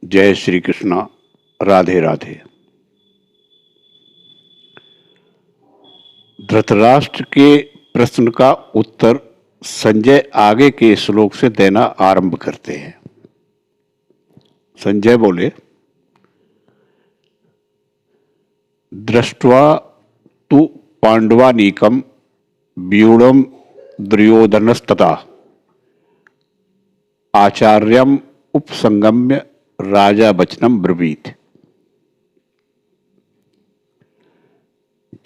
जय श्री कृष्णा। राधे राधे। धृतराष्ट्र के प्रश्न का उत्तर संजय आगे के श्लोक से देना आरंभ करते हैं। संजय बोले, दृष्ट्वा तु पांडवानीकम व्यूढ़म दुर्योधनस्तथा आचार्यम उपसंगम्य राजा वचनम ब्रवीत।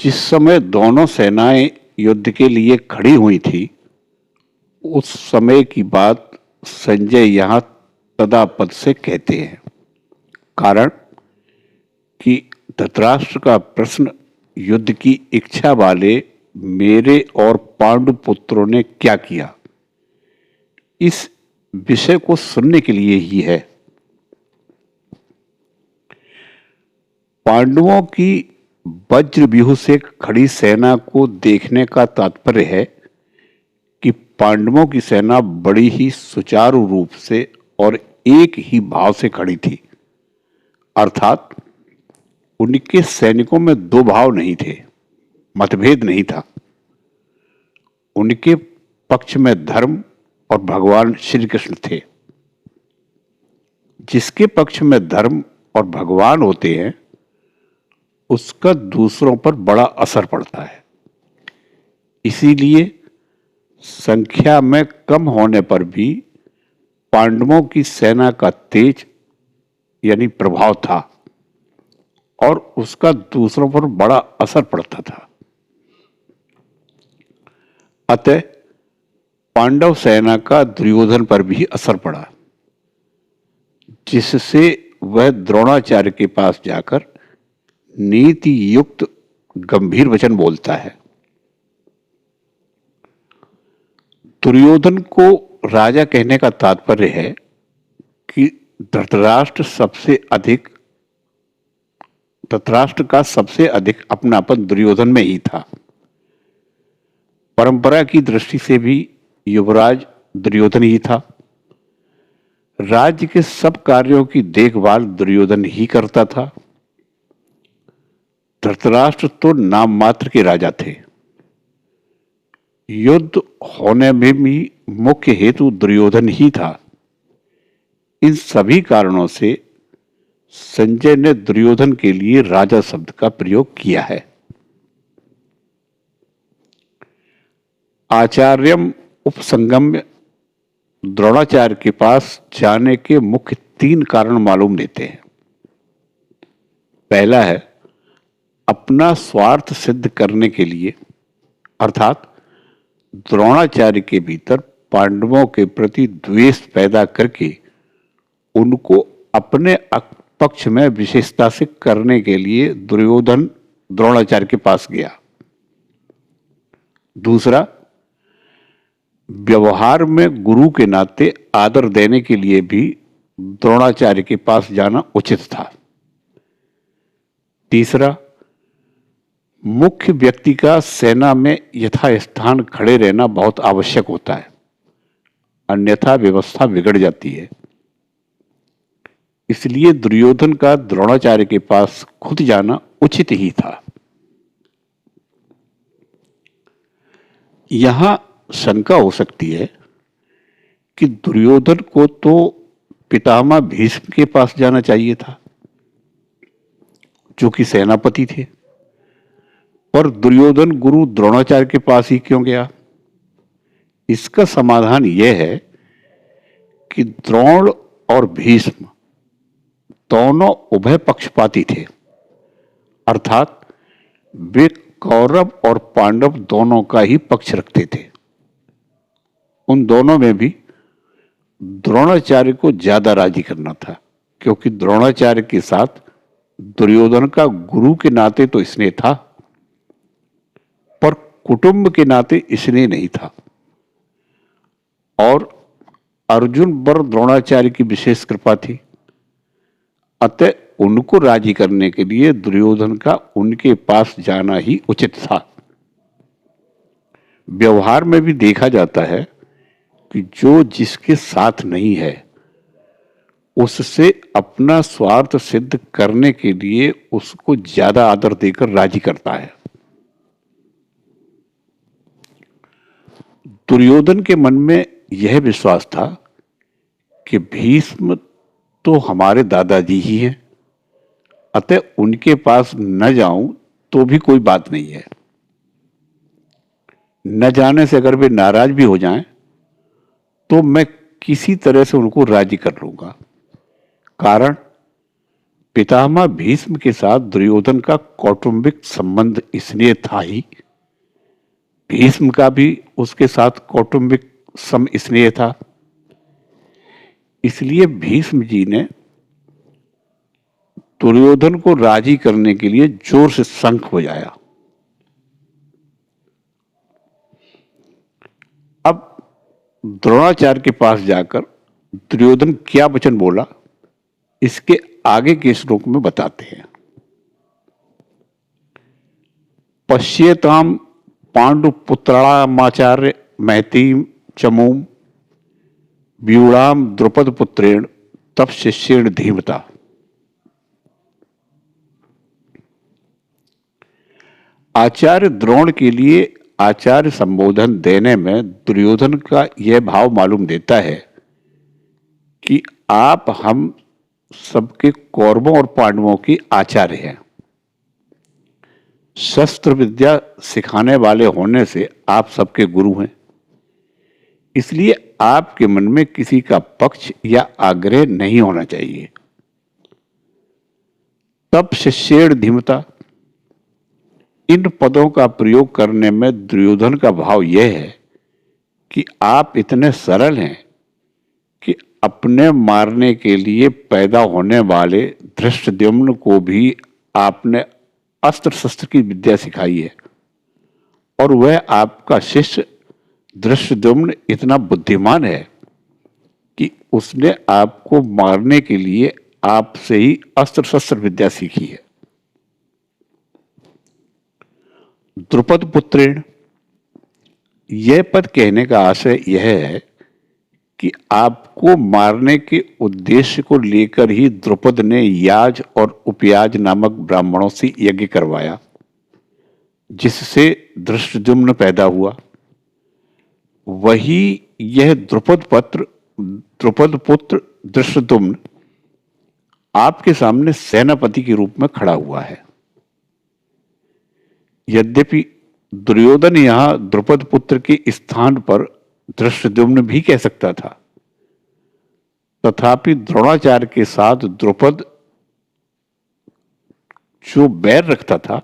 जिस समय दोनों सेनाएं युद्ध के लिए खड़ी हुई थी, उस समय की बात संजय यहां तदापद से कहते हैं। कारण कि धृतराष्ट्र का प्रश्न युद्ध की इच्छा वाले मेरे और पांडु पुत्रों ने क्या किया, इस विषय को सुनने के लिए ही है। पांडवों की वज्रव्यूह से खड़ी सेना को देखने का तात्पर्य है कि पांडवों की सेना बड़ी ही सुचारू रूप से और एक ही भाव से खड़ी थी। अर्थात उनके सैनिकों में दो भाव नहीं थे, मतभेद नहीं था। उनके पक्ष में धर्म और भगवान श्री कृष्ण थे। जिसके पक्ष में धर्म और भगवान होते हैं, उसका दूसरों पर बड़ा असर पड़ता है। इसीलिए संख्या में कम होने पर भी पांडवों की सेना का तेज यानी प्रभाव था और उसका दूसरों पर बड़ा असर पड़ता था। अतः पांडव सेना का दुर्योधन पर भी असर पड़ा, जिससे वह द्रोणाचार्य के पास जाकर नीति युक्त गंभीर वचन बोलता है। दुर्योधन को राजा कहने का तात्पर्य है कि धृतराष्ट्र का सबसे अधिक अपनापन दुर्योधन में ही था। परंपरा की दृष्टि से भी युवराज दुर्योधन ही था। राज्य के सब कार्यों की देखभाल दुर्योधन ही करता था। धृतराष्ट्र तो नाम मात्र के राजा थे। युद्ध होने में भी मुख्य हेतु दुर्योधन ही था। इन सभी कारणों से संजय ने दुर्योधन के लिए राजा शब्द का प्रयोग किया है। आचार्यम उपसंगम्य द्रोणाचार्य के पास जाने के मुख्य तीन कारण मालूम देते हैं। पहला है अपना स्वार्थ सिद्ध करने के लिए, अर्थात द्रोणाचार्य के भीतर पांडवों के प्रति द्वेष पैदा करके उनको अपने पक्ष में विशेषता से करने के लिए दुर्योधन द्रोणाचार्य के पास गया। दूसरा, व्यवहार में गुरु के नाते आदर देने के लिए भी द्रोणाचार्य के पास जाना उचित था। तीसरा, मुख्य व्यक्ति का सेना में यथास्थान खड़े रहना बहुत आवश्यक होता है, अन्यथा व्यवस्था बिगड़ जाती है। इसलिए दुर्योधन का द्रोणाचार्य के पास खुद जाना उचित ही था। यहां शंका हो सकती है कि दुर्योधन को तो पितामह भीष्म के पास जाना चाहिए था, जो कि सेनापति थे, पर दुर्योधन गुरु द्रोणाचार्य के पास ही क्यों गया? इसका समाधान यह है कि द्रोण और भीष्म दोनों उभय पक्षपाती थे। अर्थात वे कौरव और पांडव दोनों का ही पक्ष रखते थे। उन दोनों में भी द्रोणाचार्य को ज्यादा राजी करना था, क्योंकि द्रोणाचार्य के साथ दुर्योधन का गुरु के नाते तो स्नेह था, पर कुटुंब के नाते स्नेह नहीं था। और अर्जुन पर द्रोणाचार्य की विशेष कृपा थी। अतः उनको राजी करने के लिए दुर्योधन का उनके पास जाना ही उचित था। व्यवहार में भी देखा जाता है कि जो जिसके साथ नहीं है, उससे अपना स्वार्थ सिद्ध करने के लिए उसको ज्यादा आदर देकर राजी करता है। दुर्योधन के मन में यह विश्वास था कि भीष्म तो हमारे दादाजी ही हैं, अतः उनके पास न जाऊं तो भी कोई बात नहीं है। न जाने से अगर वे नाराज भी हो जाएं तो मैं किसी तरह से उनको राजी कर लूंगा। कारण पितामह भीष्म के साथ दुर्योधन का कौटुंबिक संबंध इसलिए था ही, भीष्म का भी उसके साथ कौटुंबिक सम इसलिए था। इसलिए भीष्म जी ने दुर्योधन को राजी करने के लिए जोर से शंख बजाया। अब द्रोणाचार्य के पास जाकर दुर्योधन क्या वचन बोला, इसके आगे के श्लोक में बताते हैं। पश्येताम पांडुपुत्राणामाचार्य महतीम चमूम व्यूढ़ाम द्रुपद पुत्रेण तप शिष्येण धीमता। आचार्य द्रोण के लिए आचार्य संबोधन देने में दुर्योधन का यह भाव मालूम देता है कि आप हम सबके कौरवों और पांडवों की आचार्य हैं। शस्त्र विद्या सिखाने वाले होने से आप सबके गुरु हैं। इसलिए आपके मन में किसी का पक्ष या आग्रह नहीं होना चाहिए। तब शिष्येण धीमता, इन पदों का प्रयोग करने में दुर्योधन का भाव यह है कि आप इतने सरल हैं कि अपने मारने के लिए पैदा होने वाले धृष्टद्युम्न को भी आपने अस्त्र शस्त्र की विद्या सिखाई है, और वह आपका शिष्य धृष्टद्युम्न इतना बुद्धिमान है कि उसने आपको मारने के लिए आपसे ही अस्त्र शस्त्र विद्या सीखी है। द्रुपद पुत्रेण, यह पद कहने का आशय यह है कि आपको मारने के उद्देश्य को लेकर ही द्रुपद ने याज और उपयाज नामक ब्राह्मणों से यज्ञ करवाया, जिससे धृष्टद्युम्न पैदा हुआ। वही यह द्रुपद पुत्र धृष्टद्युम्न आपके सामने सेनापति के रूप में खड़ा हुआ है। यद्यपि दुर्योधन यहां द्रुपद पुत्र के स्थान पर धृष्टद्युम्न भी कह सकता था, तथापि द्रोणाचार्य के साथ द्रुपद जो बैर रखता था,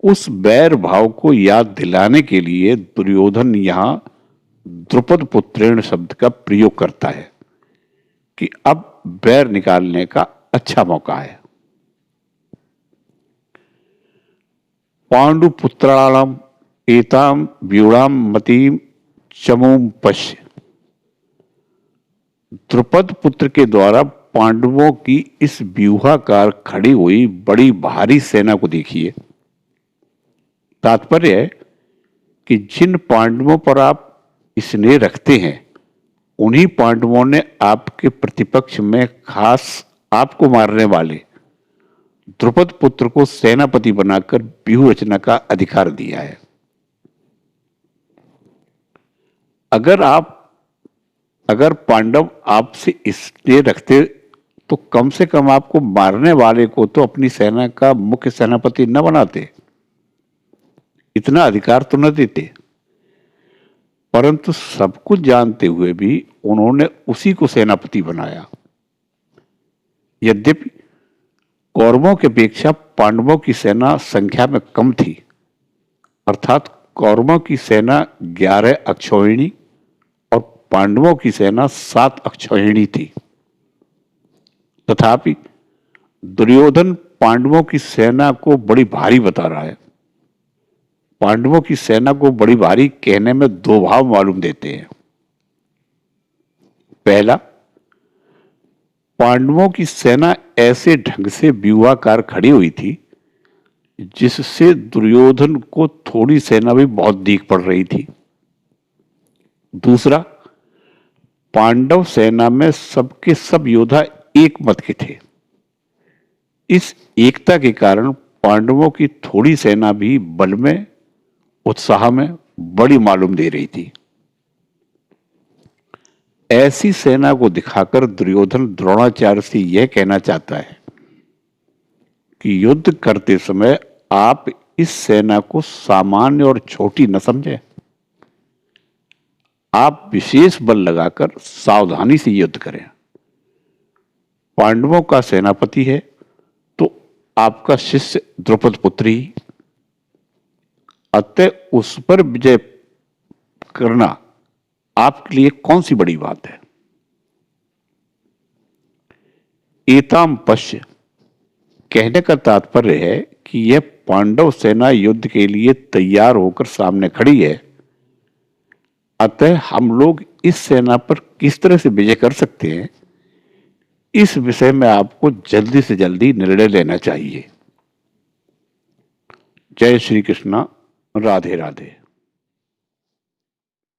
उस बैर भाव को याद दिलाने के लिए दुर्योधन यहां द्रुपद पुत्रेण शब्द का प्रयोग करता है कि अब बैर निकालने का अच्छा मौका है। पांडुपुत्राणाम एताम व्यूढ़ाम मतीम चमूम पश्य, द्रुपद पुत्र के द्वारा पांडवों की इस व्यूहाकार खड़ी हुई बड़ी भारी सेना को देखिए। तात्पर्य है कि जिन पांडवों पर आप स्नेह रखते हैं, उन्हीं पांडवों ने आपके प्रतिपक्ष में खास आपको मारने वाले द्रुपद पुत्र को सेनापति बनाकर व्यूह रचना का अधिकार दिया है। अगर पांडव आपसे स्नेह रखते तो कम से कम आपको मारने वाले को तो अपनी सेना का मुख्य सेनापति न बनाते, इतना अधिकार तो न देते। परंतु सब कुछ जानते हुए भी उन्होंने उसी को सेनापति बनाया। यद्यपि कौरवों की अपेक्षा पांडवों की सेना संख्या में कम थी, अर्थात कौरवों की सेना 11 अक्षौहिणी और पांडवों की सेना 7 अक्षौहिणी थी। तथापि दुर्योधन पांडवों की सेना को बड़ी भारी बता रहा है। पांडवों की सेना को बड़ी भारी कहने में दो भाव मालूम देते हैं। पहला, पांडवों की सेना ऐसे ढंग से व्यूहाकार खड़ी हुई थी जिससे दुर्योधन को थोड़ी सेना भी बहुत दीख पड़ रही थी। दूसरा, पांडव सेना में सबके सब योद्धा एक मत के थे। इस एकता के कारण पांडवों की थोड़ी सेना भी बल में, उत्साह में बड़ी मालूम दे रही थी। ऐसी सेना को दिखाकर दुर्योधन द्रोणाचार्य से यह कहना चाहता है कि युद्ध करते समय आप इस सेना को सामान्य और छोटी न समझें। आप विशेष बल लगाकर सावधानी से युद्ध करें। पांडवों का सेनापति है तो आपका शिष्य द्रौपद पुत्री, अतः उस पर विजय करना आपके लिए कौन सी बड़ी बात है। एताम पश्य कहने का तात्पर्य है कि यह पांडव सेना युद्ध के लिए तैयार होकर सामने खड़ी है, अतः हम लोग इस सेना पर किस तरह से विजय कर सकते हैं, इस विषय में आपको जल्दी से जल्दी निर्णय लेना चाहिए। जय श्री कृष्णा। राधे राधे।